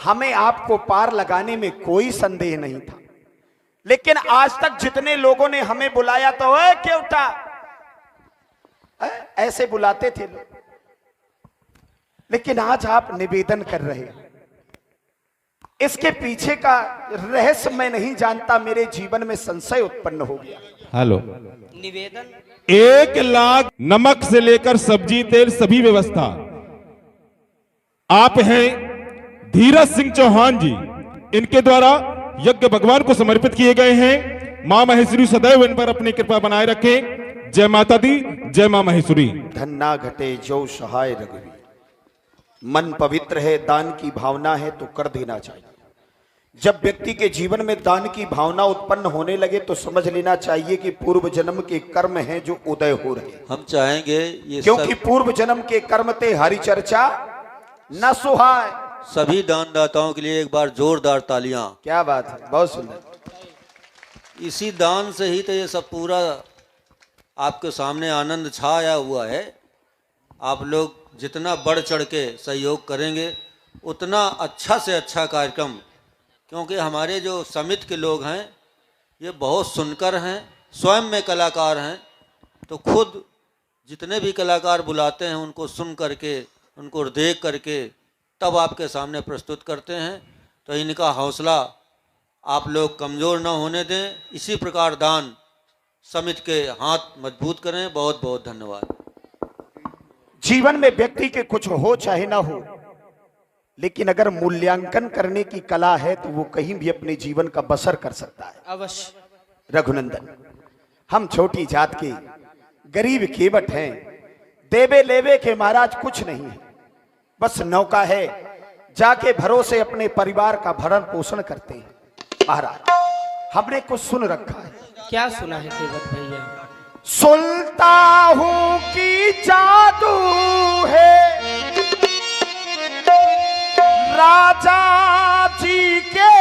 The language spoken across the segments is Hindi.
हमें आपको पार लगाने में कोई संदेह नहीं था, लेकिन आज तक जितने लोगों ने हमें बुलाया तो ओए केवटा ऐसे बुलाते थे लोग, लेकिन आज आप निवेदन कर रहे हैं। इसके पीछे का रहस्य मैं नहीं जानता, मेरे जीवन में संशय उत्पन्न हो गया। हेलो, निवेदन 1 लाख नमक से लेकर सब्जी तेल सभी व्यवस्था आप हैं धीरज सिंह चौहान जी, इनके द्वारा यज्ञ भगवान को समर्पित किए गए हैं। मां महेश्वरी सदैव इन पर अपनी कृपा बनाए रखें। जय माता दी, जय मां महेश्वरी। धन्ना घटे जो सहाय रघुवीर, मन पवित्र है, दान की भावना है तो कर देना चाहिए। जब व्यक्ति के जीवन में दान की भावना उत्पन्न होने लगे तो समझ लेना चाहिए कि पूर्व जन्म के कर्म हैं जो उदय हो रहे हैं। हम चाहेंगे ये क्योंकि पूर्व जन्म के कर्म ते हरि चर्चा न सुहाय। सभी दानदाताओं के लिए एक बार जोरदार तालियां। क्या बात है, बहुत सुंदर। इसी दान से ही तो ये सब पूरा आपके सामने आनंद छाया हुआ है। आप लोग जितना बढ़ चढ़ के सहयोग करेंगे उतना अच्छा से अच्छा कार्यक्रम, क्योंकि हमारे जो समिति के लोग हैं ये बहुत सुनकर हैं, स्वयं में कलाकार हैं, तो खुद जितने भी कलाकार बुलाते हैं उनको सुन करके, उनको देख करके तब आपके सामने प्रस्तुत करते हैं। तो इनका हौसला आप लोग कमज़ोर न होने दें। इसी प्रकार दान समिति के हाथ मजबूत करें। बहुत बहुत धन्यवाद। जीवन में व्यक्ति के कुछ हो चाहे ना हो, लेकिन अगर मूल्यांकन करने की कला है तो वो कहीं भी अपने जीवन का बसर कर सकता है। अवश्य। रघुनंदन, हम छोटी जात के गरीब केवट हैं, देवे लेवे के महाराज कुछ नहीं है, बस नौका है, जाके भरोसे अपने परिवार का भरण पोषण करते हैं। महाराज, हमने कुछ सुन रखा है। क्या सुना है केवट भैया? सुनता हूं कि जादू है राजा जी के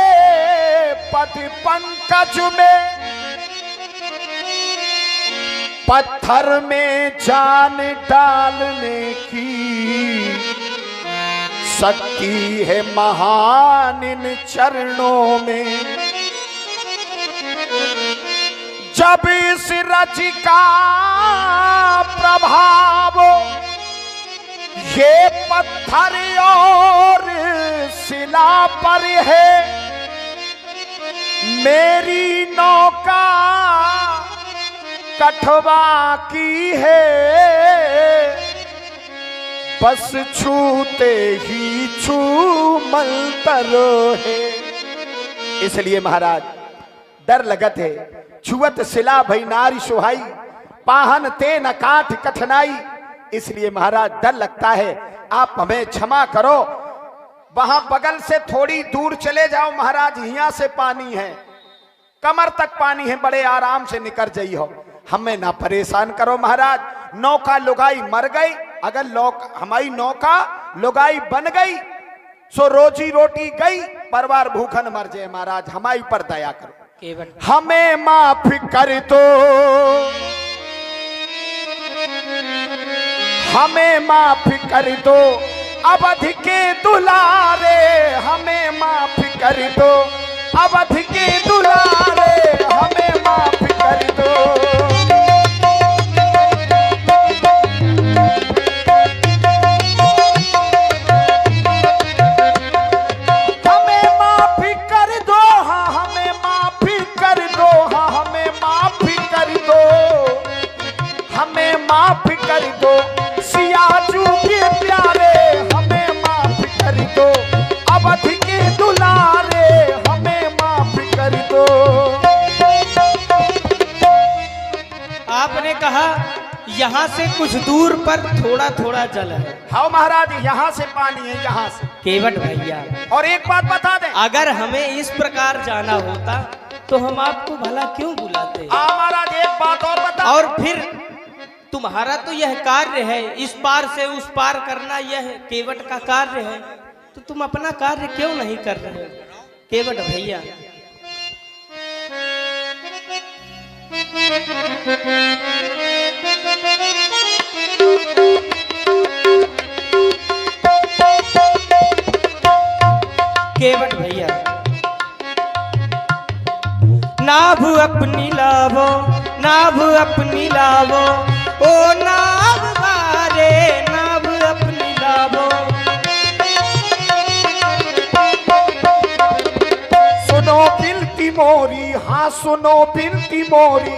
पद पंकज में, पत्थर में जान डालने की शक्ति है महान इन चरणों में। जब इस रज का प्रभाव ये पत्थर और शिला पर है, मेरी नौका कठवा की है, बस छूते ही छू मंतर है। इसलिए महाराज डर लगत है, छुअत शिला भई नारी सुहाई, पाहन ते न काठ कठनाई। इसलिए महाराज डर लगता है, आप हमें क्षमा करो। वहां बगल से थोड़ी दूर चले जाओ महाराज, यहाँ से पानी है, कमर तक पानी है, बड़े आराम से निकल जाइए, हमें ना परेशान करो महाराज। नौका लुगाई मर गई, अगर हमारी नौका लुगाई बन गई सो रोजी रोटी गई, परिवार भूखन मर जाए। महाराज हमारी पर दया करो, हमें माफ कर दो, हमें माफ कर दो अवध के दुलारे, हमें माफ कर दो अवध के दुलारे, हमें माफ कर दो। माफ कर दो सियाजू के प्यारे, हमें माफ कर दो अवध के दुलारे, हमें माफ कर दो। आपने कहा यहाँ से कुछ दूर पर थोड़ा थोड़ा जल है। हाँ महाराज, यहाँ से पानी है, यहाँ से। केवट भैया, और एक बात बता दें, अगर हमें इस प्रकार जाना होता तो हम आपको भला क्यों बुलाते? महाराज एक बात और बता, और फिर तुम्हारा तो यह कार्य है, इस पार से उस पार करना यह केवट का कार्य है, तो तुम अपना कार्य क्यों नहीं कर रहे केवट भैया? नाभ अपनी लावो, नाभ अपनी लावो, ओ नाभ बारे नाभ अपनी लावो। सुनो बिनती मोरी, हाँ सुनो बिनती मोरी,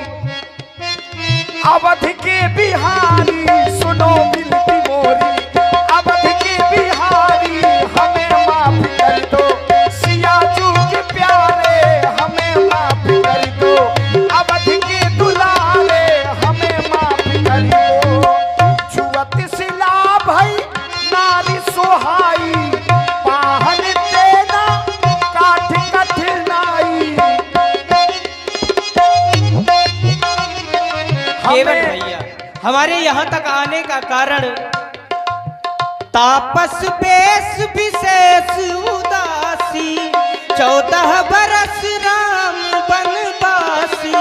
अवध के बिहारी, सुनो बिनती मोरी, अवध के बिहारी, हमें माफ कर दो, सिया जू के प्यारे, हमें माफ कर दो, अवध के दुलारे, हमें माफ कर दो। छुअत सिला भई नारी सोहाई, पाहन देना काठ कठिनाई। केवट भैया, हमारे यहाँ तक आने का कारण तापस बेस विशेष उदासी, 14 बरस राम बनवासी।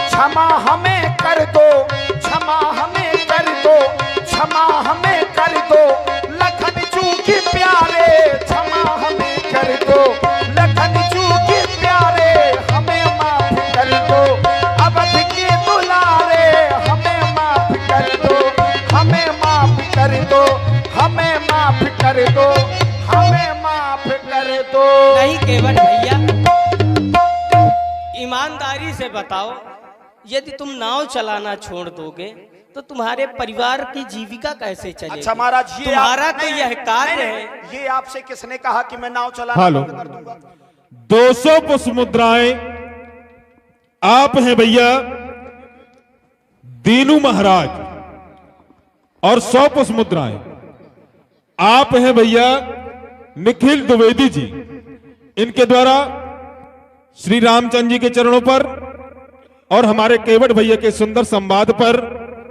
क्षमा हमें कर दो, क्षमा हमें कर दो, क्षमा हमें कर दो, लखन जू के प्यारे, क्षमा हमें कर दो, लखन जू के प्यारे, हमें माफ कर दो, अवध के दुलारे, हमें माफ कर दो, हमें माफ कर दो, हमें माफ कर दो, हमें माफ कर दो। नहीं केवट भैया, ईमानदारी से बताओ, यदि तुम नाव चलाना छोड़ दोगे तो तुम्हारे परिवार की जीविका कैसे चलेगी? अच्छा महाराज, ये तुम्हारा तो यह कार्य है। ये आपसे किसने कहा कि मैं नाव चलाना हेलो, बंद कर दूंगा? 200 पुष्प मुद्राएं आप हैं भैया दीनू महाराज, और 100 पुष्प मुद्राएं आप हैं भैया निखिल द्विवेदी जी। इनके द्वारा श्री रामचंद्र जी के चरणों पर और हमारे केवट भैया के सुंदर संवाद पर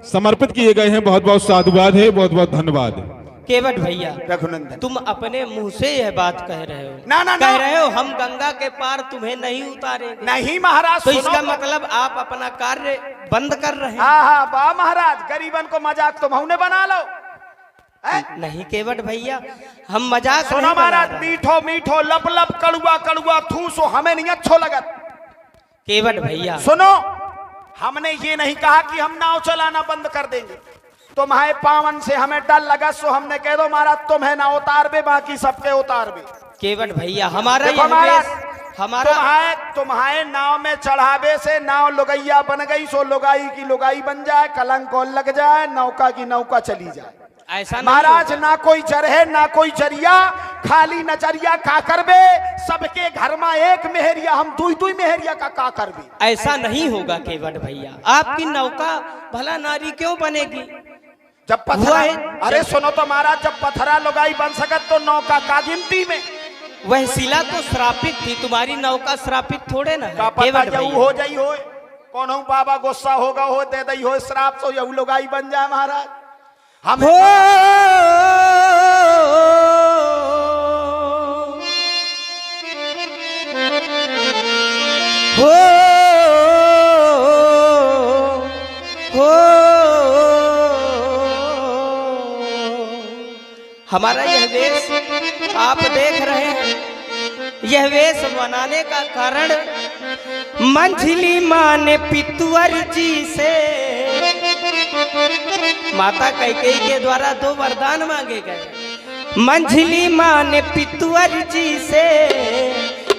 समर्पित किए गए हैं। बहुत बहुत साधुवाद है, बहुत बहुत धन्यवाद है। केवट भैया, रघुनंदन, तुम अपने मुंह से यह बात कह रहे हो? ना ना कह ना, रहे हो हम गंगा के पार तुम्हें नहीं उतारेंगे? नहीं महाराज, तो सुनो इसका मतलब आप अपना कार्य बंद कर रहे हैं? हाँ हाँ, वाह महाराज, गरीबन को मजाक तुम हमने बना लो। नहीं केवट भैया, हम मजाक सुनो नहीं बना महाराज, रहे। मीठो मीठो लब लब कड़ुआ कड़ुआ थूसो हमें नहीं अच्छो लगत। केवट भैया, सुनो, हमने ये नहीं कहा कि हम नाव चलाना बंद कर देंगे। तुम्हारे पावन से हमें डर लगा, सो हमने कह दो महाराज तुम्हें ना उतार बे, बाकी सबके उतार बे। केवट भैया, हमारा देखो यह महाराज, वेश, हमारा तुम्हारे नाव में चढ़ावे से नाव लुगैया बन गई, सो लुगाई की लुगाई बन जाए, कलंक और लग जाए, नौका की नौका चली जाए। ऐसा नहीं महाराज, होगा। ना कोई चरहे ना कोई चरिया, खाली नजरिया का करबे, सबके घर में एक मेहरिया, हम दुई दुई मेहरिया का करबे। ऐसा नहीं होगा केवट भैया, आपकी नौका भला नारी क्यों बनेगी? जब हुआ पथरा, है, अरे सुनो तो महाराज, जब पथरा लुगाई बन सकत तो नौका का गिनती में? वह शिला तो श्रापित थी, तुम्हारी नौका श्रापित थोड़े ना का है पता केवट यू भैया। हो जाई हो, कौन हूँ बाबा गुस्सा होगा हो, दे दई हो श्राप, सो यू लुगाई बन जाए महाराज। हम हो हमारा यह वेश आप देख रहे हैं, यह वेश बनाने का कारण मंझली माँ ने पितुअर जी से माता कैकेयी के द्वारा 2 वरदान मांगे गए। मंझली माँ ने पितुअर जी से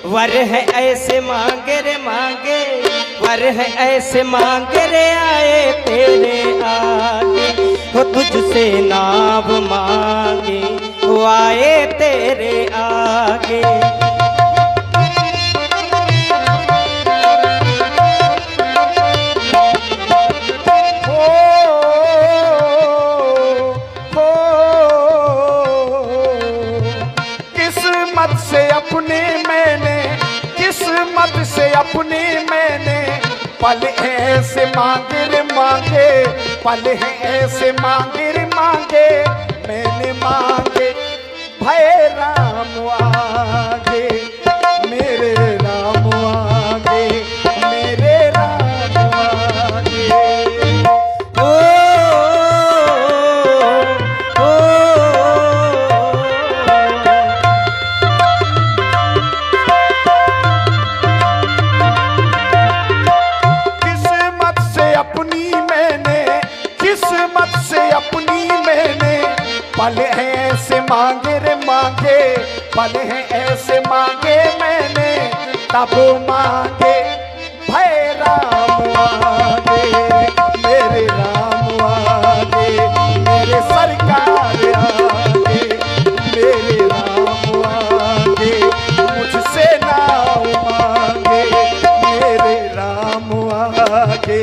वर है ऐसे मांगे रे मांगे, वर है ऐसे मांगे रे आए तेरे आगे, हो तुझसे नाव मांगे वो आए तेरे आगे। किस्मत से अपने मैंने पल ऐसे मांगे रे मांगे, पल है ऐसे मांगे रे मांगे, मैंने मांगे भय राम आगे, मेरे राम आगे, मेरे राम आगे। ओ तब मांगे भय राम आगे, मेरे राम आगे, मेरे सरकार आगे, मेरे राम आगे, मुझसे नाम मांगे, मेरे राम आगे,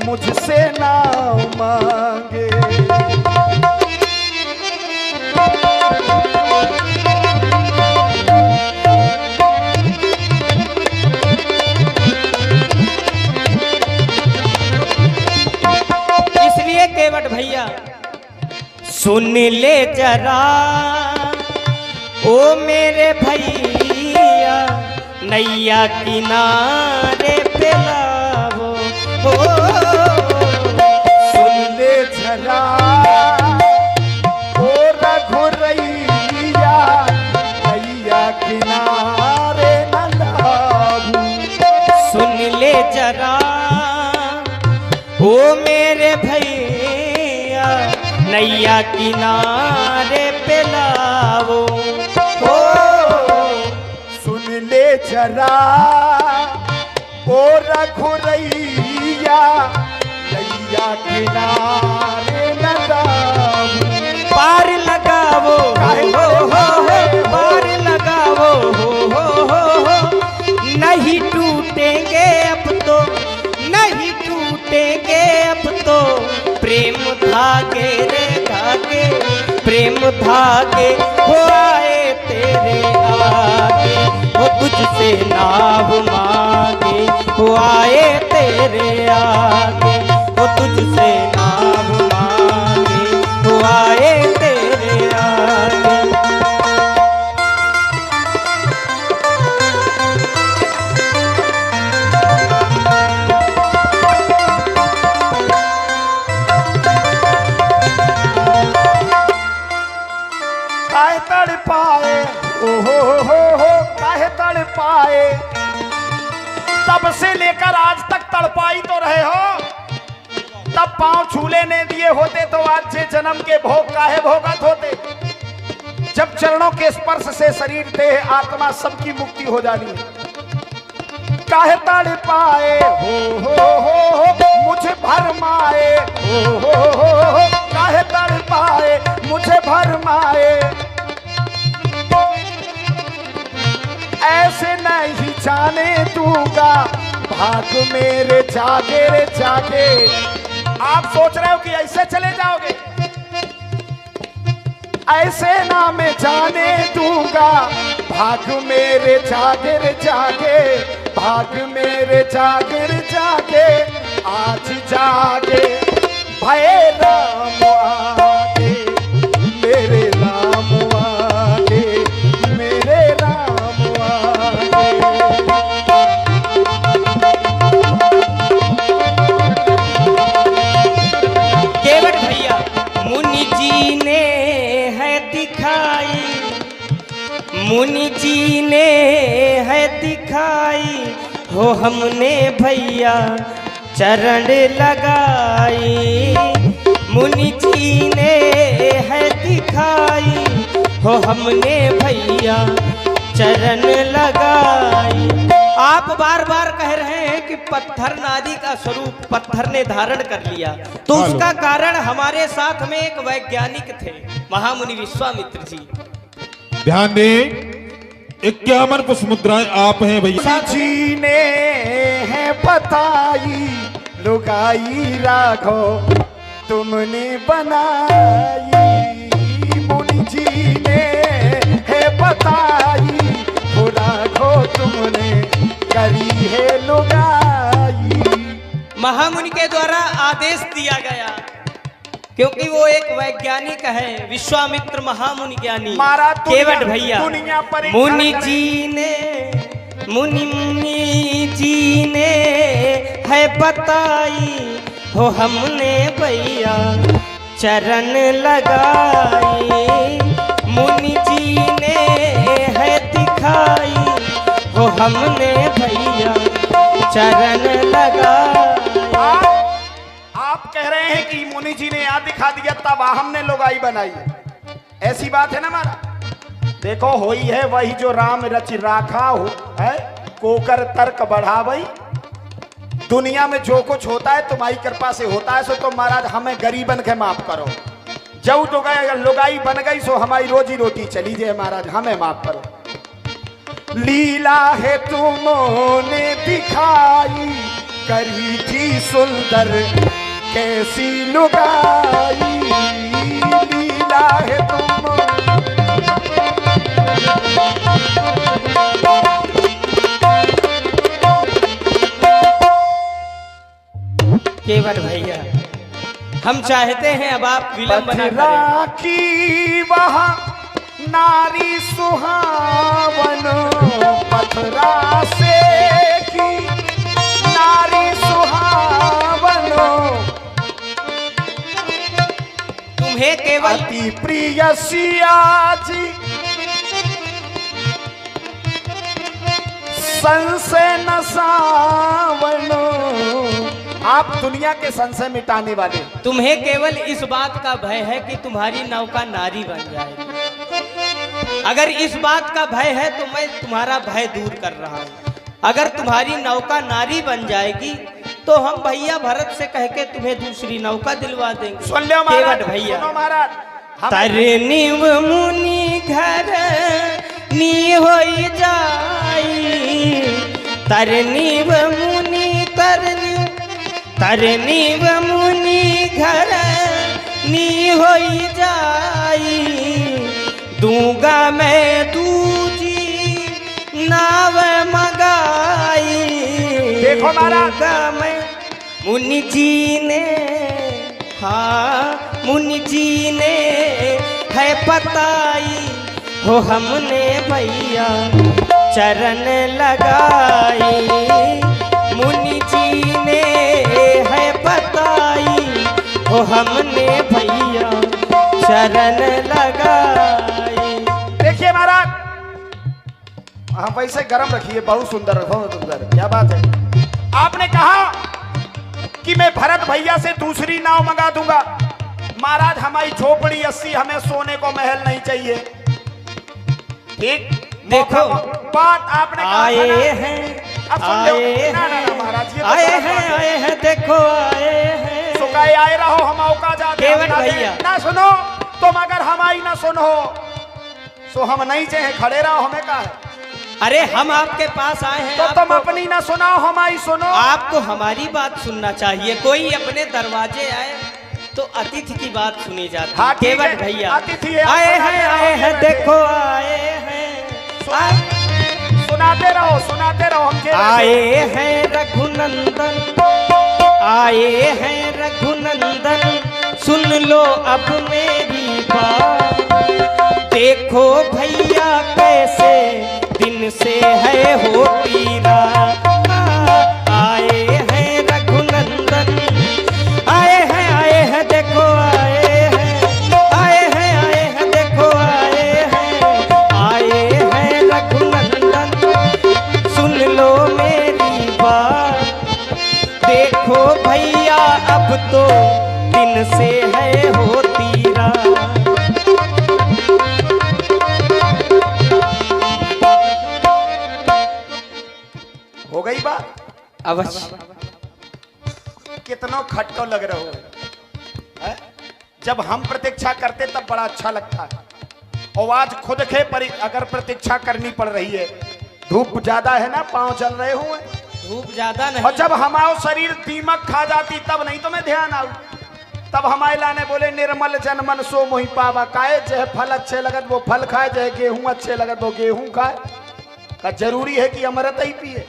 मुझसे नाम मांगे। इसलिए केवट भैया सुन ले जरा ओ मेरे भैया, नैया किनारे पे लाओ हो। सुन ले जरा ओ रघुरैया, नैया किनारे न लाऊं। सुन ले जरा ओ मेरे भैया, नैया किनारे पे लाओ हो। सुन ले जरा ओ रघुरैया, नैया किनारे न लाऊं। पार लगावो हो, पार लगावो हो। नहीं टूटेंगे अब तो, नहीं टूटेंगे अब तो, प्रेम धागे रे धागे, प्रेम धागे हो आए तेरे आगे, वो तुझसे नाव मांगे, हो आए तेरे आगे, वो तुझसे नाव मांगे, हो आए तेरे आगे। काहे तड़ पाए ओ हो, काहे तड़ पाए, तब से लेकर आज तक तड़पाई तो रहे हो। तब पांव छूले ने दिए होते तो आज से जन्म के भोग काहे भोगत होते। जब चरणों के स्पर्श से शरीर देह आत्मा सबकी मुक्ति हो जानी है। काहे तड़ पाए हो, मुझे भरमाए हो, काहे तड़ पाए मुझे भरमाए। ऐसे नहीं जाने दूंगा, भाग मेरे जागे रे जागे। आप सोच रहे हो कि ऐसे चले जाओगे, ऐसे ना मैं जाने दूंगा, भाग मेरे जागे रे जागे, भाग मेरे जागे रे जागे। आज जागे भय राम आगे, मेरे राम आगे, मेरे राम आगे। केवट भैया मुनि जी ने है दिखाई, मुनि जी ने है दिखाई हो, हमने भैया चरण लगाई। मुनि जी ने है दिखाई हो, हमने भैया चरण लगाई। आप बार बार कह रहे हैं कि पत्थर नादी का स्वरूप पत्थर ने धारण कर लिया, तो उसका कारण हमारे साथ में एक वैज्ञानिक थे, महामुनि विश्वामित्र जी। ध्यान दें, 51 पुष्प मुद्राएं आप हैं भैया। जी ने है बताई, लुगाई राघो तुमने बनाई। मुनि जी ने है बताई, हो राघो तुमने करी है लुगाई। महामुनि के द्वारा आदेश दिया गया, क्योंकि वो एक वैज्ञानिक है, विश्वामित्र महामुनि ज्ञानी। केवट भैया मुनि जी ने, मुनि जी ने है बताई हो, हमने भैया चरण लगाई। मुनि जी ने है दिखाई हो, हमने भैया चरण लगाई। आप कह रहे हैं कि मुनि जी ने याद दिखा दिया तब हमने लुगाई बनाई, ऐसी बात है ना। हमारा देखो होई है वही जो राम रच राखा हो है, कोकर तर्क बढ़ावई। दुनिया में जो कुछ होता है तुम्हारी कृपा से होता है, सो तो महाराज हमें गरीबन के माफ करो। जब तो गए लुगाई बन गई सो हमारी रोजी रोटी चली जाए, महाराज हमें माफ करो। लीला है तुमने दिखाई, करी थी सुंदर कैसी लुगाई। लीला है तुम केवल भैया, हम चाहते हैं अब आप विलंब न पथरा करें। की वहाँ नारी सुहावन, पथरा से की नारी सुहावन। तुम्हें केवल अति प्रिय सिया जी संशय न सावन। आप दुनिया के संशय मिटाने वाले। तुम्हें केवल इस बात का भय है कि तुम्हारी नौका नारी बन जाएगी। अगर इस बात का भय है तो मैं तुम्हारा भय दूर कर रहा हूँ। अगर तुम्हारी नौका नारी बन जाएगी तो हम भैया भरत से कह के तुम्हें दूसरी नौका दिलवा देंगे। सुन लो महाराज, केवट भैया, सुनो महाराज, तरनीव मुनि घर नी होई जाई। तरनीव मुनि तरनीव मुनि घर नी होई जाई। दूंगा मैं दूजी नाव मगाई। देखो महाराज, दूंगा मैं मुनि जी ने, हाँ मुनि जी ने है बताई हो हमने भैया चरण लगाई। मुनि जी ने है बताई हो हमने भैया शरण लगाई। देखिए महाराज, हाँ वैसे गरम रखिए, बहुत सुंदर बहुत सुंदर, क्या बात है। आपने कहा कि मैं भरत भैया से दूसरी नाव मंगा दूंगा। महाराज हमारी झोपड़ी 80, हमें सोने को महल नहीं चाहिए। ठीक देखो, बात आपने कहा आए था ना। हैं अब सुन लो। आए ना, ना, ना, महाराज ये तो आए गलत हैं बात है। आए हैं देखो आए हैं। सुकाए आए रहो, हम औका जाते केवट हम ना भैया। दे। ना सुनो तुम, अगर हमारी ना सुनो सो हम नहीं चाहे खड़े रहो, हमें का है। अरे हम आपके पास आए हैं, तो तुम आपको- अपनी ना सुनाओ, हमारी सुनो। आपको हमारी बात सुनना चाहिए। कोई अपने दरवाजे आए तो अतिथि की बात सुनी जाती है। हाँ, ठीक है। केवट भैया, अतिथि है, आए सुनाते हैं रहो, आए हैं बैठे। देखो आए हैं। सुनाते रहो सुनाते रहो, हम खेल आए हैं रघुनंदन, आए हैं रघुनंदन, सुन लो अब मेरी बात। देखो भैया कैसे दिन से है होती रात। आए हैं रघुनंदन, आए हैं देखो आए हैं देखो आए हैं रघुनंदन, सुन लो मेरी बात। देखो भैया अब तो दिन से है होती रात। हो गई बात। अवश्य। कितना खट्टो लग रहे हो है? जब हम प्रतीक्षा करते तब बड़ा अच्छा लगता है। और आज खुद के अगर प्रतीक्षा करनी पड़ रही है, धूप ज्यादा है ना, पांव चल रहे हुए, धूप ज्यादा नहीं। और जब हमारा शरीर दीमक खा जाती तब नहीं तुम्हें ध्यान आऊ। तब हमारे लाने बोले निर्मल जन मन सो मोहि पावा। काहे जय फल अच्छे लगत वो फल खाए, जय गेहूं अच्छे लगत वो गेहूं खाए। का जरूरी है कि अमृत ही पिए।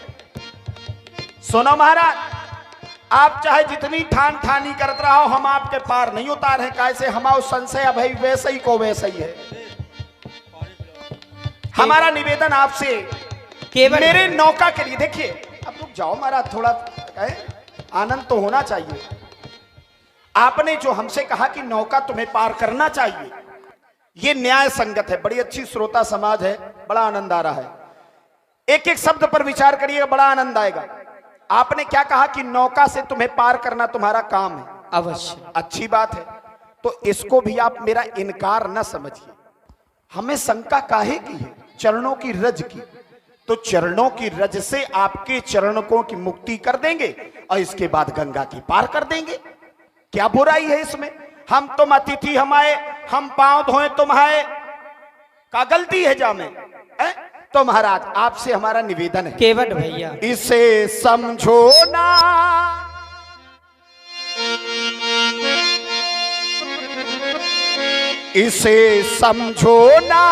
सुनो महाराज, आप चाहे जितनी ठान ठानी करते रहो, हम आपके पार नहीं उतार हैं। कैसे हमारा संशय भाई वैसे ही को वैसे ही है। हमारा निवेदन आपसे केवल मेरे नौका के लिए, देखिए अब रुक जाओ महाराज, थोड़ा आनंद तो होना चाहिए। आपने जो हमसे कहा कि नौका तुम्हें पार करना चाहिए, ये न्याय संगत है। बड़ी अच्छी श्रोता समाज है, बड़ा आनंद आ रहा है। एक एक शब्द पर विचार करिएगा, बड़ा आनंद आएगा। आपने क्या कहा कि नौका से तुम्हें पार करना तुम्हारा काम है। अवश्य। अच्छी बात है, तो इसको भी आप मेरा इनकार न समझिए। हमें शंका काहे की है? चरणों की रज की। तो चरणों की रज से आपके चरणों की मुक्ति कर देंगे और इसके बाद गंगा की पार कर देंगे। क्या बुराई है इसमें? हम तुम अतिथि हम आए, हम पांव धोए तुम्हारे, का गलती है जामे? तो महाराज आपसे हमारा निवेदन है, केवट भैया इसे समझो ना, इसे समझो ना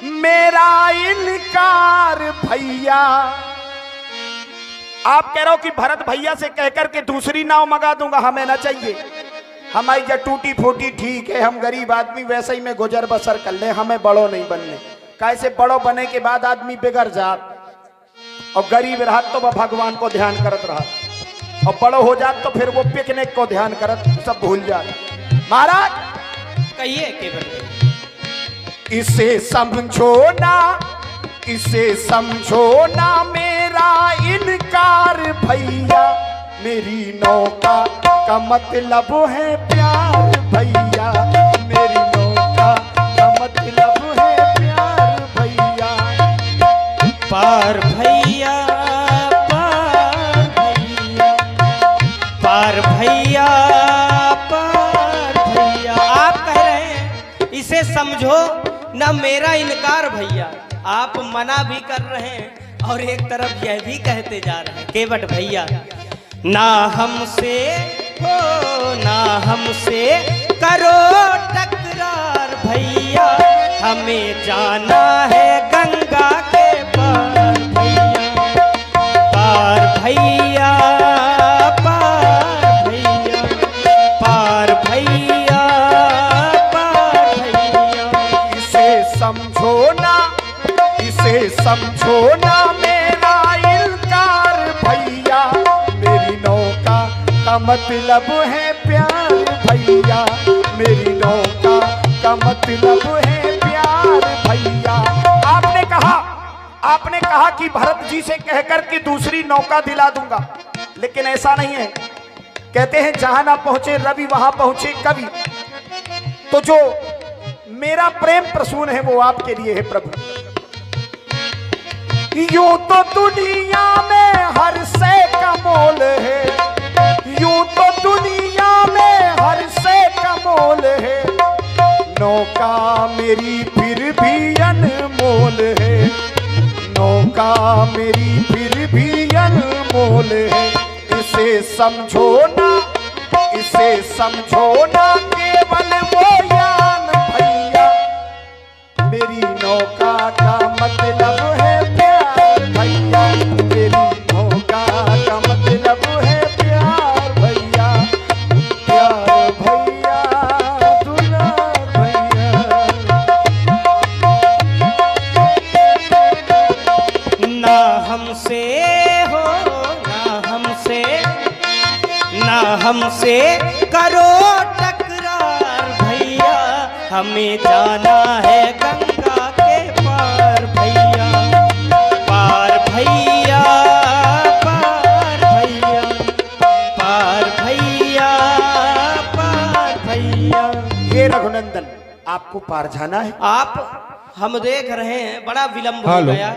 मेरा इनकार भैया। आप कह रहे हो कि भरत भैया से कहकर के दूसरी नाव मंगा दूंगा, हमें ना चाहिए। हमारी जो टूटी फूटी ठीक है, हम गरीब आदमी वैसे ही में गुजर बसर कर ले, हमें बड़ो नहीं बनने। कैसे बड़ो बने के बाद आदमी बिगड़ जात और गरीब रहा तो वह भगवान को ध्यान करत रहा, और बड़ो हो जात तो फिर वो पिकनिक को ध्यान करत सब भूल जात। महाराज कहिए केवट भैया, इसे समझो ना, इसे समझो ना मेरा इनकार भैया। मेरी नौका का मतलब है प्यार भैया, मेरी नौका का मतलब है प्यार भैया। पार भैया, पार भैया, पार भैया, पार भैया। आप कह रहे हैं इसे समझो ना मेरा इनकार भैया, आप मना भी कर रहे हैं और एक तरफ यह भी कहते जा रहे हैं केवट भैया, ना हमसे हो ना हमसे करो टकरार भैया, हमें जाना है गंगा के पार भैया। पार भैया, पार भैया, पार भैया, पार भैया। इसे समझो ना, इसे समझो ना मेरा इनकार भैया। मेरी नौका का मतलब है प्यार भैया, मेरी नौका का मतलब है प्यार भैया। आपने कहा कि भरत जी से कहकर के दूसरी नौका दिला दूंगा, लेकिन ऐसा नहीं है। कहते हैं जहां ना पहुंचे रवि वहां पहुंचे कवि। तो जो मेरा प्रेम प्रसून है वो आपके लिए है प्रभु। यूं तो दुनिया में हर से का मोल है, यूं तो दुनिया में हर से का मोल है। नौका मेरी फिर भी अनमोल है, नौका मेरी फिर भी अनमोल है। इसे समझो ना, इसे समझो ना केवल वो यान भैया। मेरी नौका का मतलब है प्यार भैया, मेरी नौका का मतलब है प्यार भैया। प्यार भैया, दुलार भैया। ना हमसे हो ना हमसे, ना हमसे करो टकरार भैया, हमें जाना है गंगा के पार भैया। पार भैया, पार भैया, पार भैया, पार भैया। ये रघुनंदन आपको पार जाना है। आप हम देख रहे हैं बड़ा विलंब हो हेलो। गया।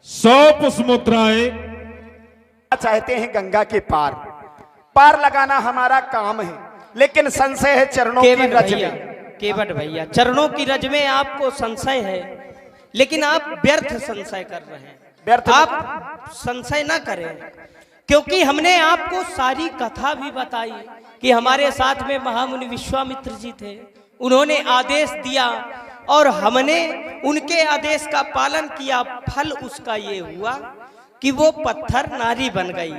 100 पुष्प मुद्राएं चाहते हैं गंगा के पार, पार लगाना हमारा काम है, लेकिन संशय है चरणों की केवट रज भैया, में। केवट भैया, चरणों की रज में आपको संशय है, लेकिन आप व्यर्थ संशय कर रहे हैं। व्यर्थ आप संशय ना करें, क्योंकि हमने आपको सारी कथा भी बताई कि हमारे साथ में महामुनि विश्वामित्र जी थे, उन्होंने आदेश दिया और हमने उनके आदेश का पालन किया। फल उसका ये हुआ कि वो पत्थर नारी बन गई।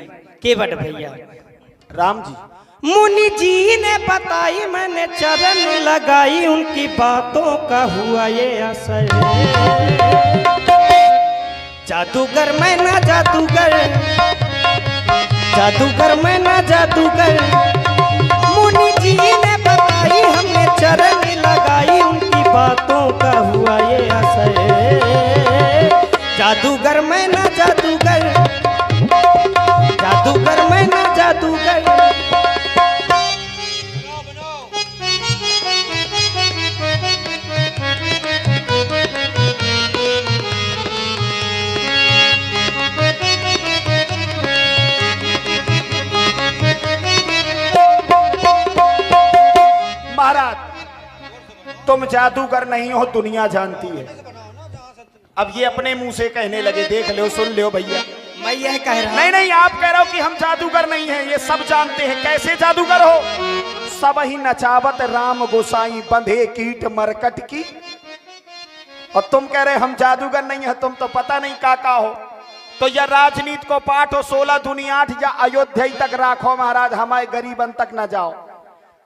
केवट भैया, राम जी मुनि जी ने बताई, मैंने चरण लगाई, उनकी बातों का हुआ ये असर। जादूगर मैं ना जादूगर, जादूगर मैं ना जादूगर, मुनि जी ने बताई, हमने चरण लगाई, उनकी बातों का हुआ ये असर। जादूगर मैं ना जादूगर, जादूगर मैं ना जादूगर। तुम जादूगर नहीं हो दुनिया जानती है। अब ये अपने मुंह से कहने लगे, देख लो सुन लो भैया। मैं यह कह रहा हूं। नहीं नहीं, आप कह रहे हो कि हम जादूगर नहीं हैं, ये सब जानते हैं। कैसे जादूगर हो? सब ही नचावत राम गोसाई बंधे कीट मरकट की। और तुम कह रहे हम जादूगर नहीं है, तुम तो पता नहीं का हो। तो यह राजनीति को पाठ हो 16 दूनी 8 या अयोध्या तक राखो महाराज, हमारे गरीबन तक ना जाओ।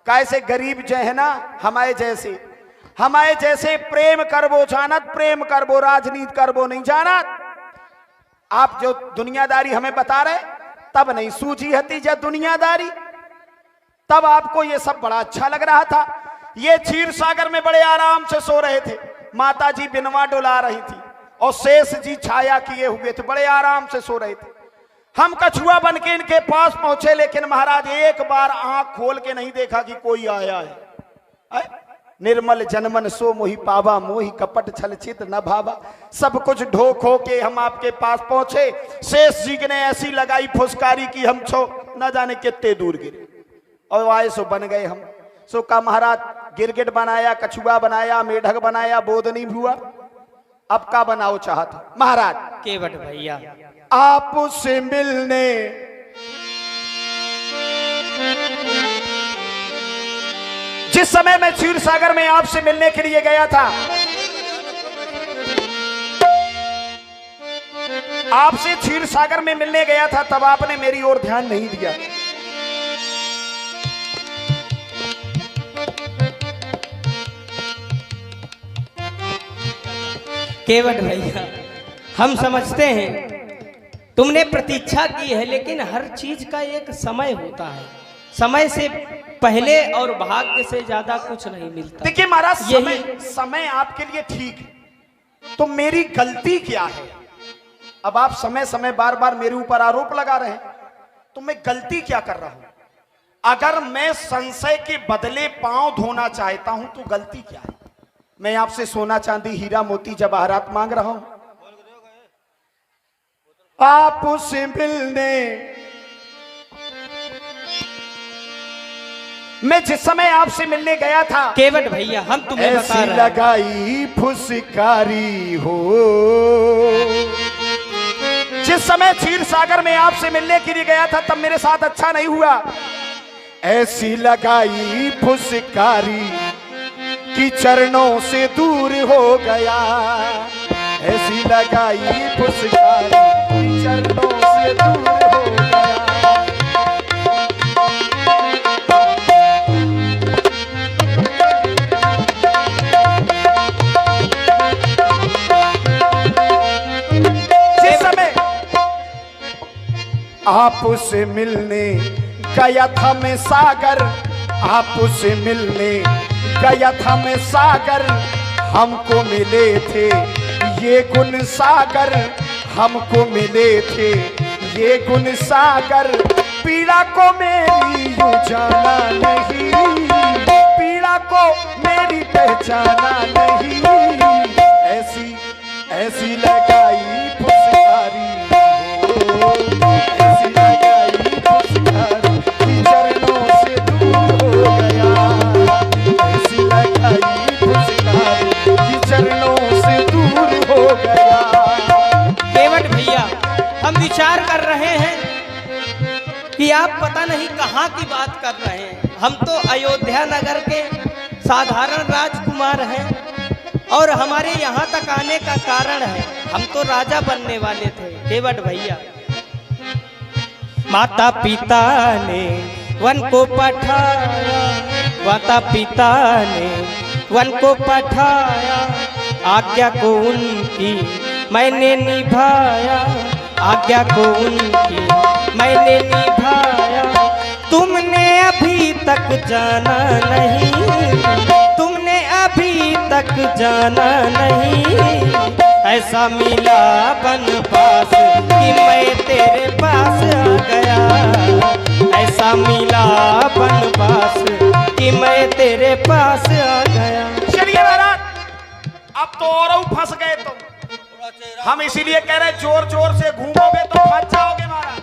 कैसे गरीब जो है ना हमारे जैसे प्रेम करबो जानत, प्रेम करबो, राजनीति करबो नहीं जानत। आप जो दुनियादारी हमें बता रहे तब नहीं सूझी हती जब दुनियादारी, तब आपको ये सब बड़ा अच्छा लग रहा था। ये क्षीर सागर में बड़े आराम से सो रहे थे, माता जी बिनवा डुला रही थी और शेष जी छाया किए हुए थे, बड़े आराम से सो रहे थे। हम कछुआ बन के इनके पास पहुंचे, लेकिन महाराज एक बार आंख खोल के नहीं देखा कि कोई आया है। निर्मल जनमन सो मोहि पावा, मोहि कपट छल चित न भावा। सब कुछ ढो खो के हम आपके पास पहुंचे। शेष जी ने ऐसी लगाई फुसकारी की हम छो न जाने कितने दूर गिरे और आए सो बन गए हम। सो का महाराज गिरगिट बनाया, कछुआ बनाया, मेढक बनाया, बोध नहीं हुआ। अब का बनाओ चाहता महाराज? केवट भैया आपसे मिलने जिस समय मैं क्षीर सागर में आपसे मिलने के लिए गया था, आपसे क्षीर सागर में मिलने गया था, तब आपने मेरी ओर ध्यान नहीं दिया। केवट भैया हम समझते हैं तुमने प्रतीक्षा की है, लेकिन हर चीज का एक समय होता है। समय से पहले और भाग्य से ज्यादा कुछ नहीं मिलता। देखिए महाराज, समय आपके लिए ठीक है, तो मेरी गलती क्या है? अब आप समय समय बार बार मेरे ऊपर आरोप लगा रहे हैं, तो मैं गलती क्या कर रहा हूं? अगर मैं संशय के बदले पांव धोना चाहता हूं तो गलती क्या है? मैं आपसे सोना चांदी हीरा मोती जवाहरात मांग रहा हूं। आपसे मिलने मैं जिस समय आपसे मिलने गया था, केवट भैया हम तुम्हें बता रहे हैं, ऐसी लगाई फुसकारी हो। जिस समय क्षीर सागर में आपसे मिलने के लिए गया था तब मेरे साथ अच्छा नहीं हुआ। ऐसी लगाई फुसकारी कि चरणों से दूर हो गया। ऐसी लगाई फुसकारी कि चरणों से दूर हो गया। आपसे मिलने गया था मैं सागर, आपसे मिलने गया था मैं सागर। हमको मिले थे ये गुण सागर, हमको मिले थे ये गुण सागर। पीड़ा को मेरी यूं जाना नहीं, पीड़ा को मेरी पहचाना नहीं। ऐसी ऐसी लगाई फुसकारी हो, ऐसी लगाई फुसकारी कि चरणों से दूर हो गया। ऐसी लगाई फुसकारी कि चरणों से दूर हो गया। केवट भैया हम विचार कर रहे हैं कि आप पता नहीं कहाँ की बात कर रहे हैं। हम तो अयोध्या नगर के साधारण राजकुमार हैं और हमारे यहाँ तक आने का कारण है हम तो राजा बनने वाले थे। केवट भैया माता पिता ने वन को पठाया, माता पिता ने वन को पठाया। आज्ञा को उनकी मैंने निभाया, आज्ञा को उनकी मैंने निभाया। तुमने अभी तक जाना नहीं, तुमने अभी तक जाना नहीं। ऐसा मिला बनपास कि मैं तेरे पास आ गया। ऐसा मिला बनपास कि मैं तेरे पास आ गया। चलिए महाराज, अब तो और फंस गए तुम। हम इसीलिए कह रहे जोर जोर से घूमोगे तो फंस जाओगे महाराज।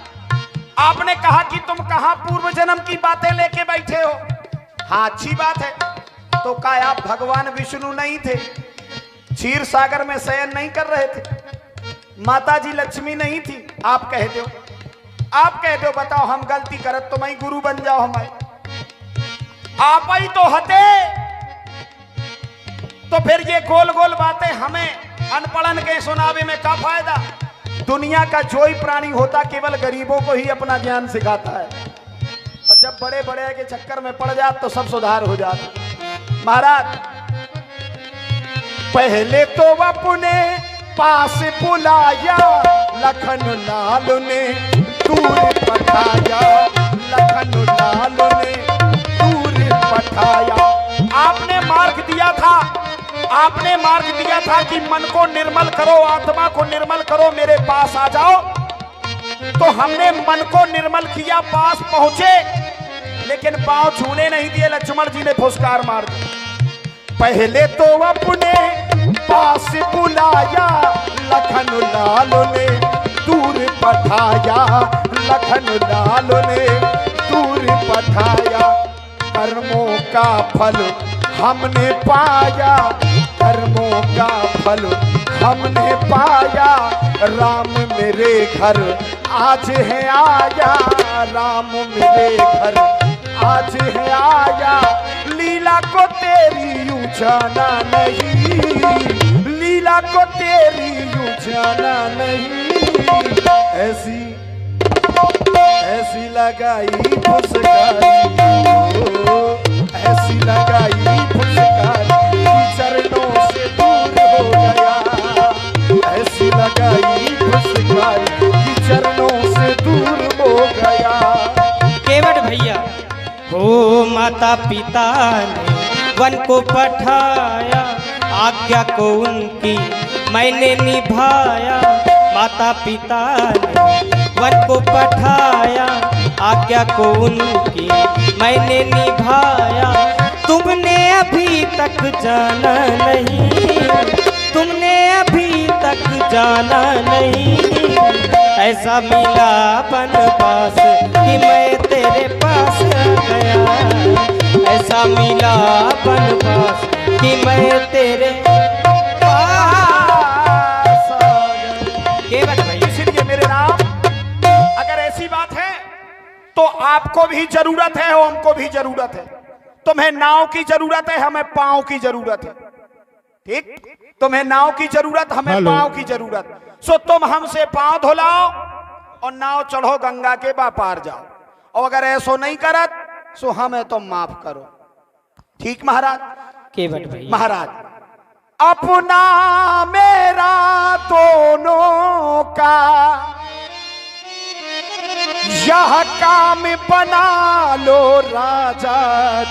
आपने कहा कि तुम कहां पूर्व जन्म की बातें लेके बैठे हो। हाँ अच्छी बात है, तो क्या आप भगवान विष्णु नहीं थे? क्षीर सागर में शयन नहीं कर रहे थे? माता जी लक्ष्मी नहीं थी? आप कहते हो, आप कहते हो, बताओ हम गलती करत तो मैं गुरु बन जाओ हमारे, आप ही तो हते। तो फिर ये गोल गोल बातें हमें अनपढ़न के सुनावे में क्या फायदा? दुनिया का जो ही प्राणी होता केवल गरीबों को ही अपना ज्ञान सिखाता है, और जब बड़े बड़े के चक्कर में पड़ जाते तो सब सुधार हो जाता। महाराज पहले तो अपने पास बुलाया, लखन लाल ने दूर पठाया, लखन लाल ने दूर पठाया। आपने मार्ग दिया था, आपने मार्ग दिया था कि मन को निर्मल करो, आत्मा को निर्मल करो, मेरे पास आ जाओ। तो हमने मन को निर्मल किया, पास पहुंचे, लेकिन पांव छूने नहीं दिए। लक्ष्मण जी ने फुसकार मार दी। पहले तो अपने पास बुलाया, लखन लाल ने दूर पठाया, लखन लाल ने दूर पठाया। कर्मों का फल हमने पाया, कर्मों का फल हमने पाया। राम मेरे घर आज है आया, राम मेरे घर आज है आया। लीला को तेरी यूं जाना नहीं, लीला को तेरी यूं जाना नहीं। ऐसी ऐसी लगाई फुसकारी, ऐसी लगाई फुसकारी, चरणों से दूर हो गया। ऐसी लगाई फुसकारी, चरणों से दूर हो गया। केवट भैया हो, माता पिता ने वन को पठाया, आज्ञा को उनकी मैंने निभाया। माता पिता ने वन को पठाया, आज्ञा को उनकी मैंने निभाया। तुमने अभी तक जाना नहीं, तुमने अभी तक जाना नहीं। ऐसा मिला बनवास कि मैं तेरे पास आ गया, ऐसा मिला बनवास कि मैं तेरे पास आ गया। केवट भैया इसलिए मेरे राम, अगर ऐसी बात है तो आपको भी जरूरत है और हमको भी जरूरत है। तुम्हें नाव की जरूरत है, हमें पांव की जरूरत है। ठीक, तुम्हें नाव की जरूरत, हमें पांव की जरूरत। सो तुम हमसे पांव धुलाओ और नाव चढ़ो, गंगा के पार जाओ। और अगर ऐसो नहीं करत सो हमें तो माफ करो। ठीक महाराज? केवट भैया महाराज अपना मेरा दोनों का यह काम बना लो राजा